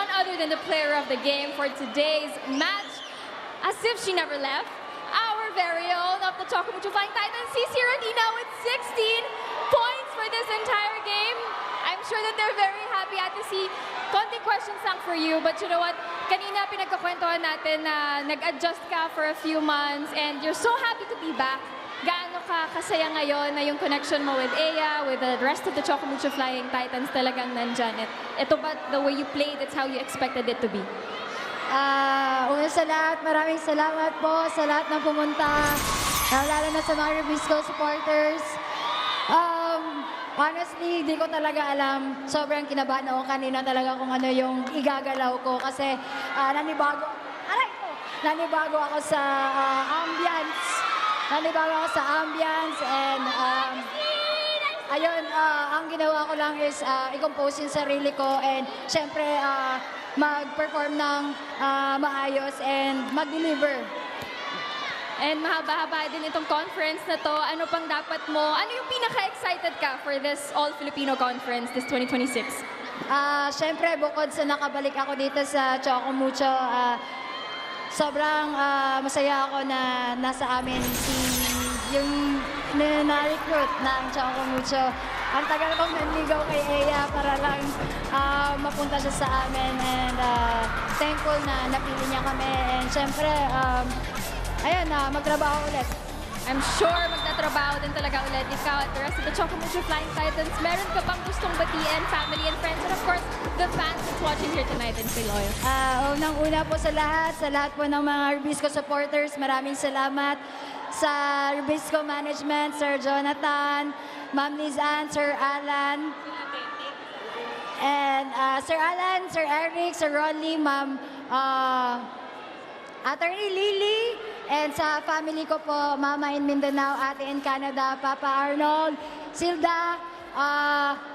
none other than the player of the game for today's match. As if she never left, our very own of the Choco Mucho Flying Titans, CC Radina with 16 points for this entire game. I'm sure that they're very happy at to see. Konting questions lang for you, but you know what? Kanina pinagkakwentuhan natin na nag-adjust ka for a few months and you're so happy to be back. Gaano ka kasaya ngayon na yung connection mo with Ea, with the rest of the Choco Mucho Flying Titans talagang nandyan? Ito ba the way you played, it's how you expected it to be? Una sa lahat, maraming salamat po sa lahat ng pumunta, lalo na sa mga Rubisco supporters. Honestly, di ko talaga alam. Sobrang kinabahan ako kanina talaga kung ano yung igagalaw ko kasi nanibago ako sa ambience. Nanibago ako sa ambience and ayun, ang ginawa ko lang is i-compose yung sarili ko and syempre mag-perform ng maayos and mag-deliver. And mahaba-haba din itong conference na to. Ano pang dapat mo? Ano yung pinaka-excited ka for this All-Filipino Conference, this 2026? Syempre, bukod sa nakabalik ako dito sa Choco Mucho, sobrang masaya ako na nasa amin yung na-recruit ng Choco Mucho. Ang tagal kong nanligaw kay Ea para lang mapunta siya sa amin and thankful na napili niya kami. And syempre, ayun, magtrabaho ulit. I'm sure magtatrabaho din talaga ulit ikaw at the rest of the Choco Mucho Flying Titans. Meron ka bang gustong batiin, family and friends, and of course, the fans that's watching here tonight in Piloy? Unang-una po sa lahat po ng mga Rubisco supporters, maraming salamat sa Rubisco Management, Sir Jonathan, Ma'am Lizanne, Sir Alan, and Sir Alan, Sir Eric, Sir Ronly, Ma'am Attorney Lily, and sa family ko po, Mama in Mindanao, Ate in Canada, Papa Arnold, Silda,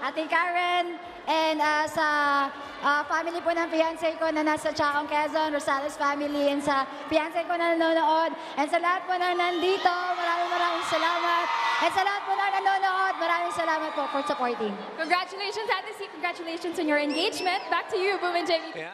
Ate Karen, and sa family po ng fiancé ko na nasa Chaong, Quezon, Rosales family, and sa fiancé ko na nanonood, and sa lahat po na nandito, maraming salamat. And sa lahat po na nanonood, maraming salamat po for supporting. Congratulations, Ate C. Congratulations on your engagement. Back to you, Boom and Jamie. Yeah.